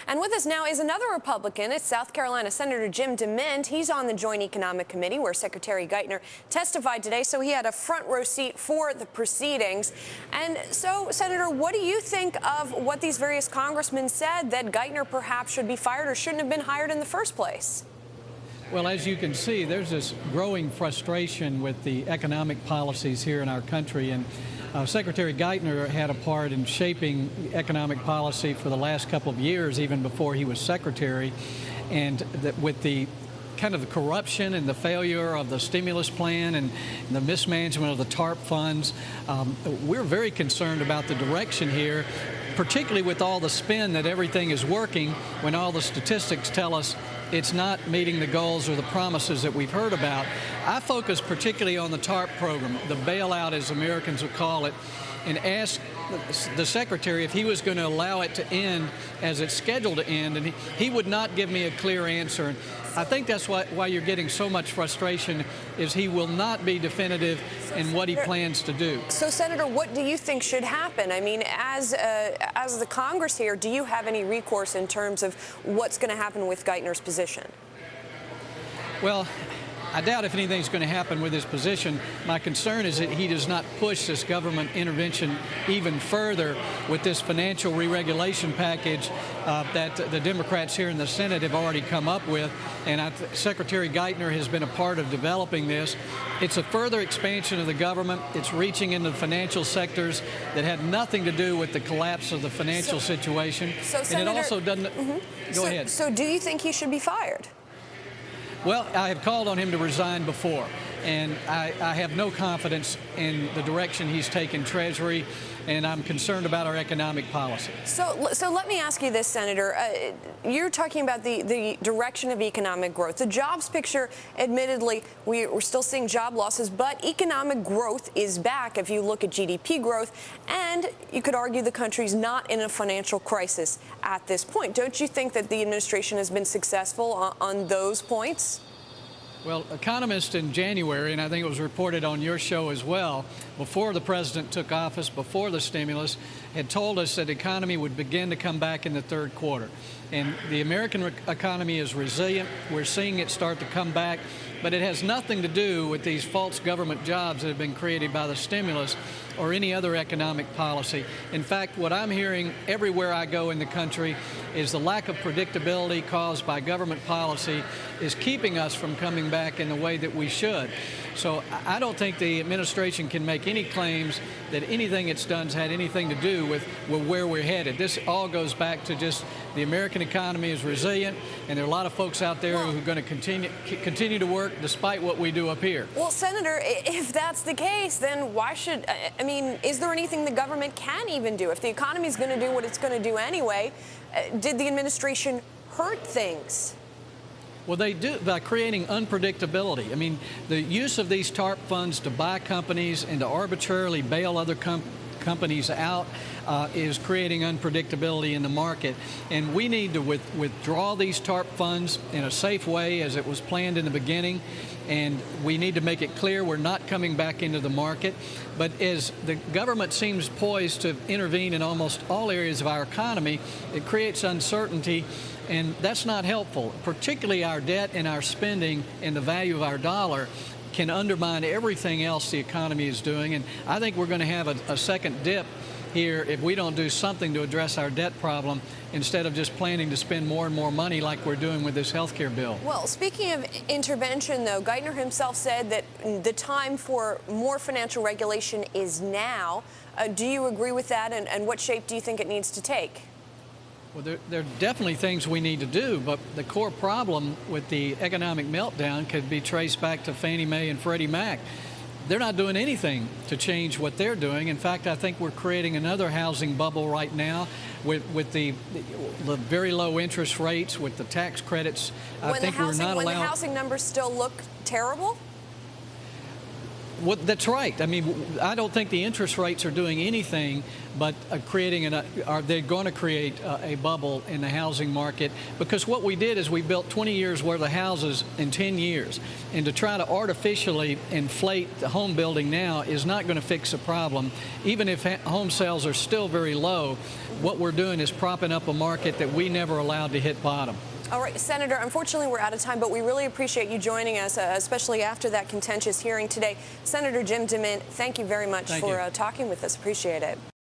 And with us now is another Republican. It's South Carolina Senator James DeMint. He's on the Joint Economic Committee where Secretary Geithner testified today, so he had a front row seat for the proceedings. And so, Senator, what do you think of what these various congressmen said, that Geithner perhaps should be fired or shouldn't have been hired in the first place? Well, as you can see, there's this growing frustration with the economic policies here in our country. And Secretary Geithner had a part in shaping economic policy for the last couple of years, even before he was secretary. And with the kind of the corruption and the failure of the stimulus plan and the mismanagement of the TARP funds, we're very concerned about the direction here, particularly with all the spin that everything is working when all the statistics tell us it's not meeting the goals or the promises that we've heard about. I focus particularly on the TARP program, the bailout as Americans would call it, and ask the Secretary if he was going to allow it to end as it's scheduled to end, and he would not give me a clear answer. And I think that's why you're getting so much frustration, is he will not be definitive in what he plans to do. So, Senator, what do you think should happen? I mean, as the Congress here, do you have any recourse in terms of what's going to happen with Geithner's position? Well, I doubt if anything's going to happen with his position. My concern is that he does not push this government intervention even further with this financial re-regulation package that the Democrats here in the Senate have already come up with. And Secretary Geithner has been a part of developing this. It's a further expansion of the government. It's reaching into the financial sectors that had nothing to do with the collapse of the financial situation. So, Senator, and it also doesn't... Go ahead. So do you think he should be fired? Well, I have called on him to resign before, and I have no confidence in the direction he's taken Treasury, and I'm concerned about our economic policy. So let me ask you this, Senator. You're talking about the direction of economic growth. The jobs picture, admittedly, we're still seeing job losses, but economic growth is back if you look at GDP growth, and you could argue the country's not in a financial crisis at this point. Don't you think that the administration has been successful on those points? Well, economists in January, and I think it was reported on your show as well, before the president took office, before the stimulus, had told us that the economy would begin to come back in the third quarter. And the American economy is resilient. We're seeing it start to come back, but it has nothing to do with these false government jobs that have been created by the stimulus or any other economic policy. In fact, what I'm hearing everywhere I go in the country is the lack of predictability caused by government policy is keeping us from coming back in the way that we should. So I don't think the administration can make any claims that anything it's done has had anything to do with where we're headed. This all goes back to just the American economy is resilient, and there are a lot of folks out there who are going to continue to work despite what we do up here. Well, Senator, if that's the case, then why should, I mean, is there anything the government can even do? If the economy is going to do what it's going to do anyway, did the administration hurt things? Well, they do by creating unpredictability. I mean, the use of these TARP funds to buy companies and to arbitrarily bail other companies out is creating unpredictability in the market. And we need to withdraw these TARP funds in a safe way as it was planned in the beginning. And we need to make it clear we're not coming back into the market. But as the government seems poised to intervene in almost all areas of our economy, it creates uncertainty. And that's not helpful. Particularly our debt and our spending and the value of our dollar can undermine everything else the economy is doing. And I think we're going to have a second dip here if we don't do something to address our debt problem instead of just planning to spend more and more money like we're doing with this health care bill. Well, speaking of intervention, though, Geithner himself said that the time for more financial regulation is now. Do you agree with that, and what shape do you think it needs to take? Well, there are definitely things we need to do, but the core problem with the economic meltdown could be traced back to Fannie Mae and Freddie Mac. They're not doing anything to change what they're doing. In fact, I think we're creating another housing bubble right now with the very low interest rates, with the tax credits. I think we're not allowed. When the housing numbers still look terrible? That's right. I mean, I don't think the interest rates are doing anything but they're going to create a bubble in the housing market, because what we did is we built 20 years worth of houses in 10 years. And to try to artificially inflate the home building now is not going to fix the problem. Even if home sales are still very low, what we're doing is propping up a market that we never allowed to hit bottom. All right, Senator, unfortunately, we're out of time, but we really appreciate you joining us, especially after that contentious hearing today. Senator Jim DeMint, thank you very much for talking with us. Appreciate it.